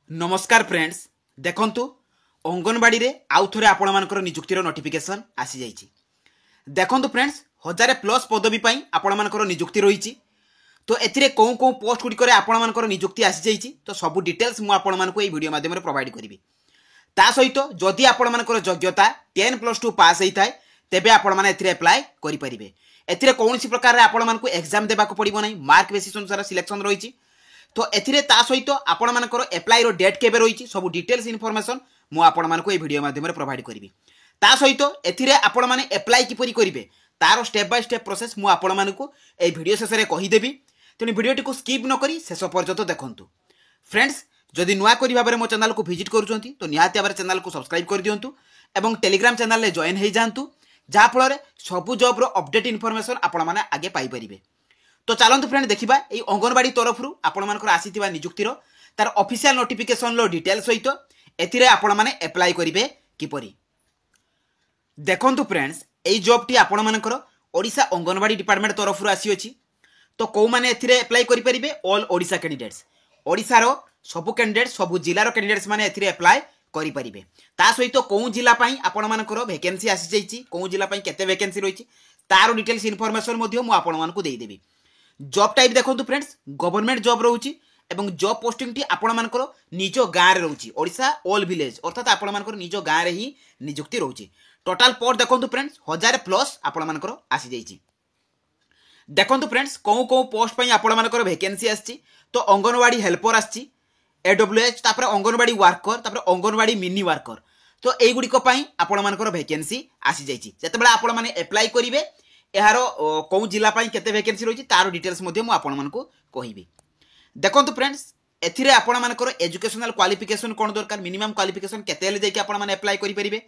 नमस्कार फ्रेंड्स देखंतु अंगनवाड़ी रे आउ थरे आपण मानकर नियुक्तिर नोटिफिकेशन आसी जाइछि। देखंतु फ्रेंड्स 1000 प्लस पदवी पई आपण मानकर नियुक्ति रहिछि। तो एथिरे कोन कोन पोस्ट गुडी करे आपण मानकर नियुक्ति आसी जाइछि। तो सब डिटेल्स मु आपण मानको ए वीडियो माध्यम रे प्रोवाइड करिवि। ता सहित जदि आपण मानकर योग्यता 10+2 पास हेइ थाए तेबे आपण माने एथिरे अप्लाई करि परिबे। एथिरे कोनोसी प्रकार रे आपण मानको एग्जाम देबाको पड़िबो नै, मार्क बेसिस अनुसार सिलेक्शन रहिछि। तो एथिरे ता सहित आपण मानकर अप्लाई रो डेट केबे रहिछि सब डिटेल्स इन्फॉर्मेशन मु आपण मानको ए वीडियो माध्यम रे प्रोवाइड करिवि। ता सहित एथिरे आपण माने अप्लाई किपरि करिवे तारो स्टेप बाय स्टेप प्रोसेस मु आपण मानको ए वीडियो शेष रे कहि देबी। तेनु वीडियोटी को स्किप न करी शेष पर्यंत देखंतु। फ्रेंड्स जदि नुआ करी भाबरे मो चैनल को विजिट करूचंती तो निहाती भाबरे चैनल को सब्सक्राइब कर दियंतु एवं टेलीग्राम चैनल रे जॉइन हेइ जांतु जहा फल रे सब जॉब रो अपडेट इन्फॉर्मेशन आपण माने आगे पाई परिबे। तो चलतु फ्रेंड देखिबा एई अंगनवाड़ी तरफ रु आपण मानकर आसीथिबा नियुक्तिर तार ऑफिशियल नोटिफिकेशन लो डिटेल सहित एथिरे आपण माने अप्लाई करिवे किपरि। देखंतु फ्रेंड्स एई जॉब टी आपण मानकर ओडिसा अंगनवाड़ी डिपार्टमेंट तरफ रु आसी अछि। तो को माने एथिरे अप्लाई करि परिबे ऑल ओडिसा कैंडिडेट्स, ओडिसा रो सब कैंडिडेट सब जिल्ला रो कैंडिडेट्स माने एथिरे अप्लाई करि परिबे। ता सहित कोन जिल्ला पई आपण मानकर वैकेंसी आसी जाइछि, कोन जिल्ला पई केते वैकेंसी रहिछि तारो डिटेल्स इन्फॉर्मेशन मध्ये मु आपण मानको देई देबी। जॉब टाइप देखो फ्रेंड्स गवर्नमेंट जॉब रोची एवं जॉब पोस्टिंग टी आपण मानकर निज गाँ रे रोची ओडिशा ऑल विलेज अर्थात आपण मानकर निज गाँ रे ही नियुक्ति रोची। टोटल पोस्ट देखो फ्रेंड्स 1000 प्लस आपण मानकर आसी जाइछि। देखो फ्रेंड्स को पोस्ट पई आपण मानकर वैकेंसी आछि। तो अंगनवाड़ी हेल्पर आछि, एडब्ल्यूएच तापर अंगनवाड़ी वर्कर तापर अंगनवाड़ी मिनी वर्कर। तो एई गुडी को पई आपण मानकर वैकेंसी आसी जाइछि। जेतेबेला आपण माने अप्लाई करिवे यार कौ जिला केते वैकेंसी रही तार डिटेल्स आपण मानकु कहिबी। देखंतु फ्रेंड्स एथिरे आपण मानकर एजुकेशनल क्वालिफिकेशन कोन दरकार मिनिमम क्वालिफिकेशन केते ले जाके आपण माने अप्लाई करि परिबे।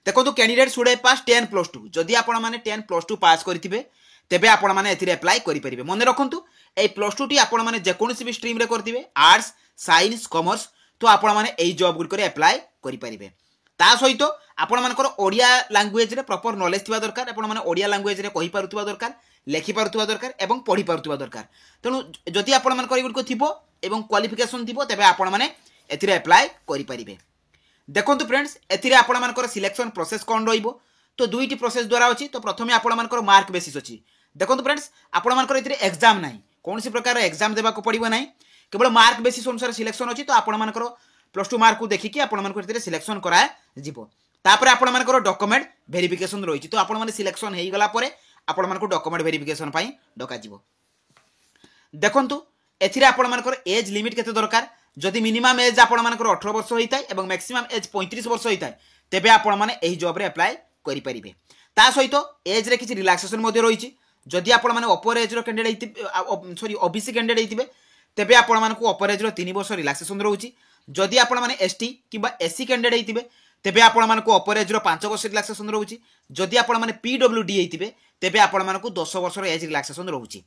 देखंतु कैंडिडेट शुड हैव पास 10+2 जदि आपण माने 10+2 पास करिथिबे तेबे आपण माने एथिरे अप्लाई करि परिबे। मने रखंतु ए +2 टी आपण माने जे कोनोसी भी स्ट्रीम रे करथिबे आर्ट्स साइंस कॉमर्स तो आपण माने एई जॉब गुड करे अप्लाई करि परिबे। ता सहित आपण मानकर ओडिया लैंग्वेज रे प्रॉपर नॉलेज थिबा दरकार, आपण माने ओडिया लैंग्वेज रे कहि पारुथबा दरकार, लेखि पारुथबा दरकार एवं पढि पारुथबा दरकार। तेनु जदि आपण मानकर एगुड को थिबो एवं क्वालिफिकेशन थिबो तेबे आपण माने एथिरे अप्लाई करि परिबे। देखंतु फ्रेंड्स एथिरे आपण मानकर सिलेक्शन प्रोसेस कोन रहिबो। तो दुईटी प्रोसेस द्वारा अछि। तो प्रथमे आपण मानकर मार्क बेसिस अछि। देखंतु फ्रेंड्स आपण मानकर एथिरे एग्जाम नाही, कोनसी प्रकार एग्जाम देबा को पड़िबो नाही, केवल मार्क बेसिस अनुसार सिलेक्शन अछि। तो आपण मानकर +2 मार्क को देखिकी आपण मानकर एथिरे सिलेक्शन करा जिवो। तापर आपण मानकर डॉक्यूमेंट वेरिफिकेशन रहिछि। तो आपण माने सिलेक्शन हेइ गला परे आपण मानकर डॉक्यूमेंट वेरिफिकेशन पई डका जिवो। देखंतु एथिरे आपण मानकर एज लिमिट केते दरकार। जदि मिनिमम एज आपण मानकर 18 वर्ष होइताय एवं मैक्सिमम एज 35 वर्ष होइताय तेबे आपण माने एही जॉब रे अप्लाई करि परिबे। ता सहित एज रे किछि रिलैक्सेशन मध्ये रहिछि। जदि आपण माने अपर एज रो कैंडिडेट ओबीसी कैंडिडेट हेतिबे तेबे आपण मानकु अपर एज रो 3 वर्ष रिलैक्सेशन रहउछि। जदि आपण माने एसटी किबा एससी कैंडिडेट हेतिबे तेबे आपण मानकु अपर एज रो 5 वर्ष रिलैक्सेशन रहउछि। जदि आपण माने पीडब्ल्यूडी हेतिबे तेबे आपण मानकु 10 वर्ष रो एज रिलैक्सेशन रहउछि।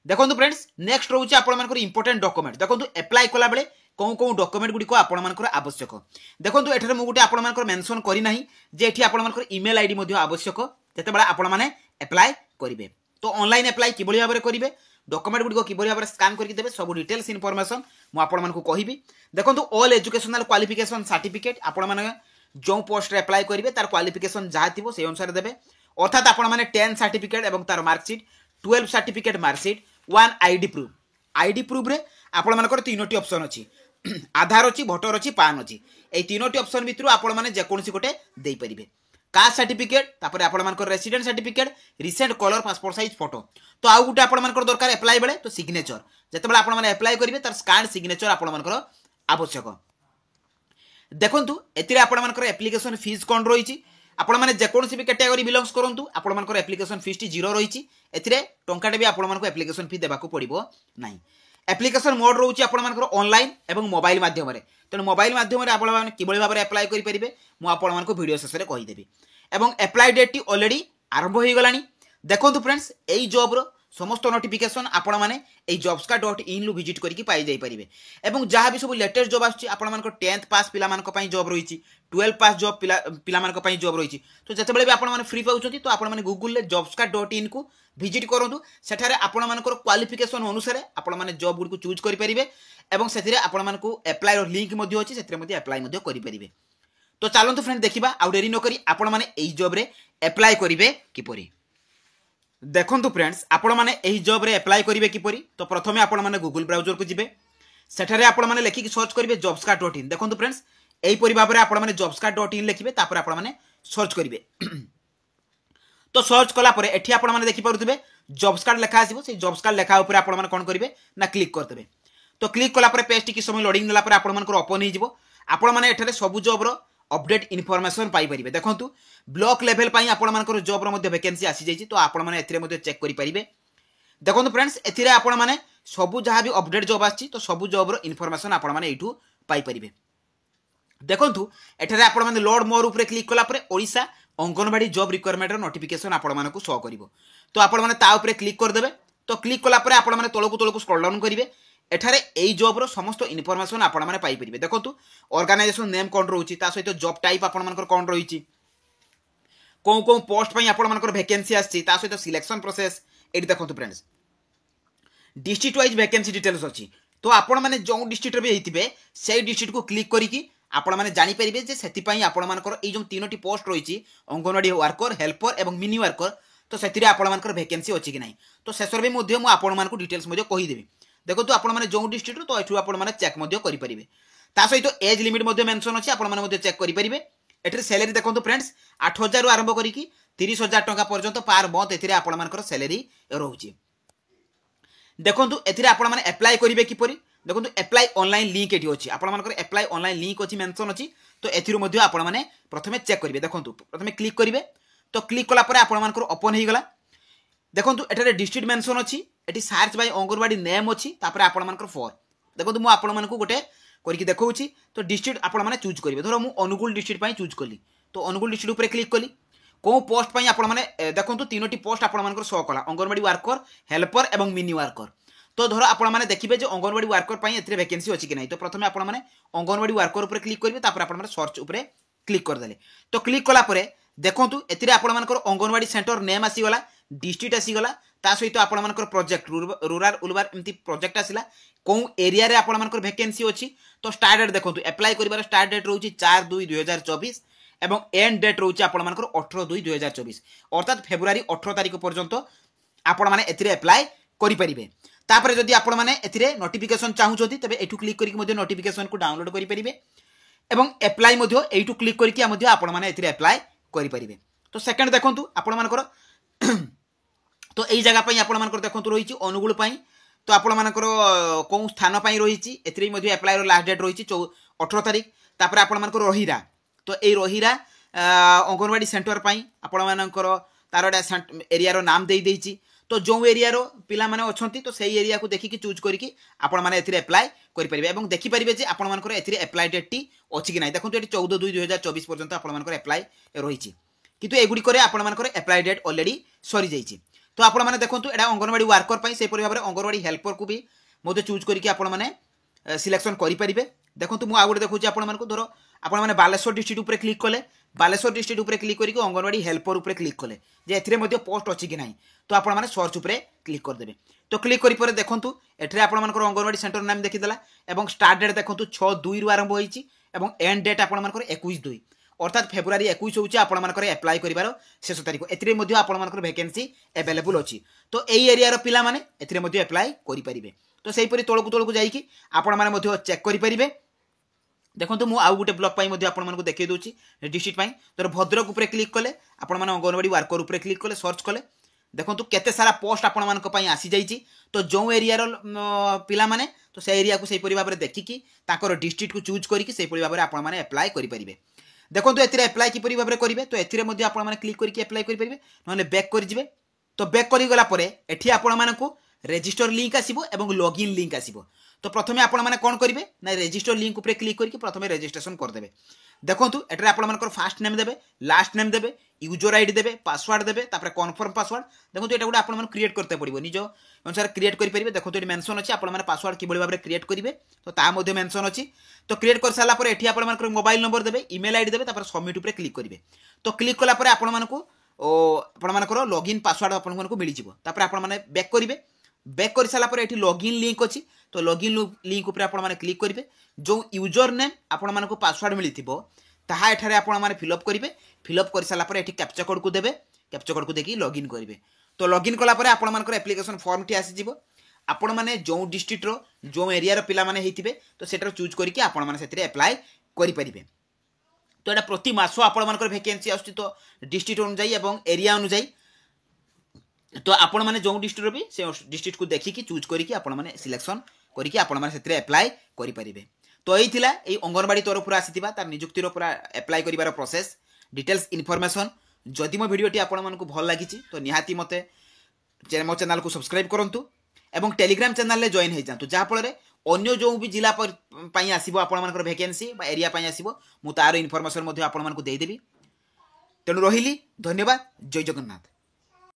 देखंतु फ्रेंड्स नेक्स्ट रहउछि आपण मानकर इंपोर्टेंट डॉक्यूमेंट। देखंतु अप्लाई कला बेले कोन डॉक्यूमेंट गुडी को आपण मानकर आवश्यक। देखंतु एठारे मु गुटे आपण मानकर मेंशन करि नाही जे एठी आपण मानकर ईमेल आईडी मध्ये आवश्यक जते बेला आपण माने अप्लाई करिवे। तो ऑनलाइन अप्लाई किबोली भाबरे करिवे, डॉक्यूमेंट गुडी को किबोली भाबरे स्कैन करके देबे सब डिटेल्स इन्फॉर्मेशन मु आपण मानकु कहिबी। देखंतु ऑल एजुकेशनल क्वालिफिकेशन सर्टिफिकेट आपण माने जो पोस्ट रे अप्लाई करिवे तार क्वालिफिकेशन जहा थिबो से अनुसार देबे। अर्थात आपण माने 10 सर्टिफिकेट एवं तार marksheet, 12 certificate marksheet, 1 ID proof. ID proof रे आपण मानकर तीनोटी ऑप्शन अछि, आधार अछि, वोटर अछि, पान अछि। ए तीनोटी ऑप्शन भितरु आपण माने जे कोनसी गोटे देई परिबे। कास्ट सर्टिफिकेट तापर आपण मानकर resident certificate, recent colour passport size photo. तो आउ गुटे आपण मानकर दरकार अप्लाई बेले तो सिग्नेचर जते बेले आपण माने अप्लाई करिवे तार स्कैन सिग्नेचर आपण मानकर आवश्यक। देखंतु एतिरे आपण मानकर एप्लीकेशन फीस कोन रहिछि। आपण माने जे कोनसी भी कैटेगरी बिलोंग्स करंतु आपण मानकर एप्लीकेशन फीस टी 0 रहिछि। एतिरे टंकाटे भी आपण मानकर एप्लीकेशन फी देबाको पड़िबो नाही। एप्लीकेशन मोड रहउछि आपण मानकर ऑनलाइन एवं मोबाइल माध्यम रे। तेनु मोबाइल माध्यम रे आपण माने किबोली भाबरे अप्लाई करि परिबे मु आपण मानको वीडियो शेष रे कहि देबी। एवं अप्लाई डेट टी ऑलरेडी आरंभ होई गलानी। देखंतु फ्रेंड्स एई जॉब रो समस्त नोटिफिकेशन आपण माने jobska.in लु विजिट करके पाई जाई परिबे एवं जहाँ भी सब लेटेस्ट जॉब आछि आपण मानको 10th पास पिला मानको पई जॉब रहिछि 12 पास जॉब पिला मानको पई जॉब रहिछि तो जतेबेले भी आपण माने फ्री पाउछथि तो आपण माने गूगल ले jobska.in को विजिट करंतु सेठारे आपण मानकर क्वालिफिकेशन अनुसार आपण माने जॉब गुड को चूज करि परिबे एवं सेथिरे आपण मानको अप्लाई रो लिंक मध्ये अछि सेथिरे मध्ये अप्लाई मध्ये करि परिबे तो चलंतु फ्रेंड देखिबा आ डेरी न करी आपण माने एई जॉब रे अप्लाई करिवे किपरि देखंतु फ्रेंड्स आपण माने एही जॉब रे अप्लाई करिवे किपरि तो प्रथमे आपण माने गूगल ब्राउजर को जिवे सेठारे आपण माने लेखि कि सर्च करिवे jobska.in देखंतु फ्रेंड्स एही परि भाबरे आपण माने jobska.in लिखिबे तापर आपण माने सर्च करिवे तो सर्च कला परे एठी आपण माने देखि परुथिबे जॉब्स कार्ड लेखा आसीबो से जॉब्स कार्ड लेखा ऊपर आपण माने कोन करिवे ना क्लिक करदेबे तो क्लिक कला परे पेज टिकी समय लोडिंग देला परे आपण मानकर ओपन हि जिवो आपण माने एठारे सब जॉब रो अपडेट इनफॉरमेशन पाई परिबे देखंतु ब्लॉक लेवल पई आपण मानकर जॉब रो मध्ये वैकेंसी आसी जाईची तो आपण माने एथिरे मध्ये चेक करि परिबे देखंतु फ्रेंड्स एथिरे आपण माने सब जहां भी अपडेट जॉब आछि तो सब जॉब रो इनफॉरमेशन आपण माने एठू पाई परिबे देखंतु एठारे आपण माने लोड मोर ऊपर क्लिक कला परे ओडिसा अंगनवाड़ी जॉब रिक्वायरमेंट रो नोटिफिकेशन आपण मानकु शो करिवो तो आपण माने ता ऊपर क्लिक कर देबे तो क्लिक कला परे आपण माने तळकु स्क्रॉल डाउन करिवे एठारे एई जॉब रो समस्त इनफॉरमेशन आपण माने पाई परिबे देखंतु ऑर्गेनाइजेशन नेम कोन रहउची ता सहित जॉब टाइप आपण मानकर कोन रहिची कोन पोस्ट पई आपण मानकर वैकेंसी आछि ता सहित सिलेक्शन प्रोसेस एडी देखंतु friends district wise vacancy details अछि तो आपण माने जो डिस्ट्रिक्ट रे भी हेतिबे सेई डिस्ट्रिक्ट को क्लिक करिकि आपण माने जानि परिबे जे सेति पई आपण मानकर एई जो तीनोटी पोस्ट रहिची अंगनवाड़ी वर्कर हेल्पर एवं मिनी वर्कर तो सेतिरे आपण मानकर वैकेंसी अछि कि नै तो सेसर भी मध्ये मु आपण मानकु डिटेल्स मध्ये कहि देबी देखो तो आपण माने जो डिस्ट्रिक्ट तो एठु आपण माने चेक मध्ये करि परिबे ता सहित एज लिमिट मध्ये मेंशन अछि आपण माने मध्ये चेक करि परिबे एठरे सैलरी देखंतु फ्रेंड्स 8000 रु आरंभ करिकि 30000 टका पर्यंत पार मंथ एथिरे आपण मानकर सैलरी रहउची देखंतु एथिरे आपण माने अप्लाई करिवे किपरि देखंतु अप्लाई ऑनलाइन लिंक एठी अछि आपण मानकर अप्लाई ऑनलाइन लिंक अछि मेंशन अछि तो एथिरु मध्ये आपण माने प्रथमे चेक करिवे देखंतु प्रथमे क्लिक करिवे तो क्लिक कला परे आपण मानकर ओपन हे गला देखंतु एठारे डिस्ट्रिक्ट मेंशन अछि एठी सर्च बाय अंगनवाड़ी नेम अछि तापर आपण मानकर फॉर देखंतु मु आपण मानकु गोटे करिकि देखौछि तो डिस्ट्रिक्ट आपण माने चूज करिवे धरो मु अनुगुल डिस्ट्रिक्ट पई चूज कली तो अनुगुल डिस्ट्रिक्ट ऊपर क्लिक कली को पोस्ट पई आपण माने देखंतु तीनोटी पोस्ट आपण मानकर शो कला अंगनवाड़ी वर्कर हेल्पर एवं मिनी वर्कर तो धरो आपण माने देखिबे जे अंगनवाड़ी वर्कर पई एथिरे वैकेंसी अछि कि नै तो प्रथमे आपण माने अंगनवाड़ी वर्कर ऊपर क्लिक करिवे तापर आपण माने सर्च ऊपर क्लिक कर देले तो क्लिक कला परे देखंतु एथिरे आपण मानकर अंगनवाड़ी सेंटर नेम आसी गला डिस्ट्रिक्ट आसी गला ता सहित आपण मानकर प्रोजेक्ट रूरल उलबार एमती प्रोजेक्ट आसिला को एरिया रे आपण मानकर वैकेंसी अछि तो स्टार्ट डेट देखंतु अप्लाई करिवार स्टार्ट डेट रहउची 4/2/2024 एवं एंड डेट रहउची आपण मानकर 18/2/2024 अर्थात फेब्रुआरी 18 तारिख पर्यंत आपण माने एथिरे अप्लाई करि परिबे तापर जदि आपण माने एथिरे नोटिफिकेशन चाहूछथि तबे एठु क्लिक करिक मध्ये नोटिफिकेशन को डाउनलोड करि परिबे एवं अप्लाई मध्ये एठु क्लिक करिक मध्ये आपण माने एथिरे अप्लाई करि परिबे तो सेकंड देखंतु आपण मानकर तो एई जगह पई आपण मानकर देखंतु रहिछि अनुगुल पई तो आपण मानकर को स्थान पई रहिछि एथिरे मध्ये अप्लाई रो लास्ट डेट रहिछि 18 तारिख तापर आपण मानकर रहिरा तो एई रहिरा अंगनवाड़ी सेंटर पई आपण मानकर तार एरिया रो नाम देई देछि तो जो एरिया रो पिला माने अछंती तो सेही एरिया को देखि कि चूज करिकि आपण माने एथिरे अप्लाई करि परिबे एवं देखि परिबे जे आपण मानकर एथिरे अप्लाई डेट टी अछि कि नै देखंतु एठी 14/2/2024 पर्यंत आपण मानकर अप्लाई रहिछि किंतु एगुडी करे आपण मानकर अप्लाई डेट ऑलरेडी सरी जाइछि तो आपण माने देखंतु एडा अंगनवाड़ी वर्कर पई से परि भाबरे अंगनवाड़ी हेल्पर को भी मोदे चूज करिकि आपण माने सिलेक्शन करि परिबे देखंतु मु आगुडे देखौछि आपण मानको धरो आपण माने बालेश्वर डिस्ट्रिक्ट ऊपर क्लिक कले बालेश्वर डिस्ट्रिक्ट ऊपर क्लिक करिकि अंगनवाड़ी हेल्पर ऊपर क्लिक कले जे एथिरे मध्ये पोस्ट अछि कि नै तो आपण माने सर्च ऊपर क्लिक कर देबे तो क्लिक करि परे देखंतु एठरे आपण मानकर अंगनवाड़ी सेंटर नाम देखि देला एवं स्टार्ट डेट देखंतु 6/2 रु आरंभ होईछि एवं एंड डेट आपण मानकर 21/2 अर्थात फेब्रुआरी 21 होउछि आपण मानकर अप्लाई करिवार शेष तारिख एथिरे मध्ये आपण मानकर वैकेंसी अवेलेबल अछि तो एई एरिया रो पिला माने एथिरे मध्ये अप्लाई करि परिबे तो सेही परि तळकु जाईकि आपण माने मध्ये चेक करि परिबे देखंतु मु आउ गुटे ब्लॉक पई मध्ये आपण मानकु देखै दोछि डिस्ट्रिक्ट पई तो भद्रक ऊपर क्लिक कले आपण माने अंगनवाड़ी वर्कर ऊपर क्लिक कले सर्च कले देखंतु केते सारा पोस्ट आपण मानक पई आसी जाईछि तो जो एरिया रो पिला माने तो से एरिया को सेही परि भाबरे देखिकि ताकर डिस्ट्रिक्ट को चूज करिकि सेही परि भाबरे आपण माने अप्लाई करि परिबे देखंतु एथिरे अप्लाई किपरि भाबरे करिवे तो एथिरे मध्ये आपण माने क्लिक करिकि अप्लाई करि परिबे नले बैक करि जिवे तो बैक करि गला परे एठी आपण मानकु रजिस्टर लिंक आसीबो एवं लॉगिन लिंक आसीबो तो प्रथमे आपण माने कोन करिवे ना रजिस्टर लिंक ऊपर क्लिक करके प्रथमे रजिस्ट्रेशन कर देबे देखो एटारे आप फास्ट नेम देवे, लास्ट नेम देवे, यूजर आईडी देवे, पासवर्ड देवे, तापर कन्फर्म पासवर्ड। देखो ये गोटे आप क्रिएट करते पड़ो, निज अनुसार क्रिएट करेंगे। देखो ये मेंशन अच्छी आप पासवर्ड किभली भाव में क्रिएट करेंगे, तो ता मेंशन अच्छी। तो क्रिएट कर सारा पर एठी आप मोबाइल नंबर देवे, ईमेल आईडी देवे, तापर सबमिट ऊपर क्लिक करेंगे। तो क्लिक कला आपको लॉगिन पासवर्ड आपको मिल जाए। आप बैक करेंगे, बैक कर सारा पर लॉगिन लिंक अच्छी, तो लॉगिन लिंक ऊपर आप क्लिक करेंगे। जो यूजर नेम आपको पासवर्ड मिली ताहा एठारे आपण फिलअप करेंगे। फिलअप कर सारा पर कैप्चा कोड को देवे, कैप्चा कोड को देखिए लॉगिन करेंगे। तो लॉगिन कला पर आपणकर एप्लिकेशन फॉर्म टी आसीजिवो। आपण मैंने जो डिस्ट्रिक्टर जो एरिया पिला माने होइथिबे तो सेटर चूज करके आपण माने सेतिरे अप्लाई करि परिबे। तो एटा प्रति मास आपणकर वैकेंसी आसुची, तो डिस्ट्रिक्ट अनुसार एवं एरिया अनुसार। तो आपण माने जो डिस्ट्रिक्टर भी से डिस्ट्रिक्ट को देखिकी चूज करके आपण माने सिलेक्शन करके आपण माने सेतिरे अप्लाई करि परिबे। तो यही थिला एई अंगनवाड़ी तरफ आसीथिबा तार नियुक्तिर पूरा अप्लाई करिवार प्रोसेस डिटेल्स इनफॉरमेशन। जदि मो वीडियोटी आपण मानकु भल लागिची तो निहाती मते मो चैनल को सब्सक्राइब करंतु एवं टेलीग्राम चैनल ले जॉइन हो जातु, जहाँ फल अन्य जो भी जिला आसो आप वैकेंसी एरिया आसो मु तार इनफॉरमेशन आपण मानकु देदेवी। तेणु रहिली, धन्यवाद, जय जगन्नाथ।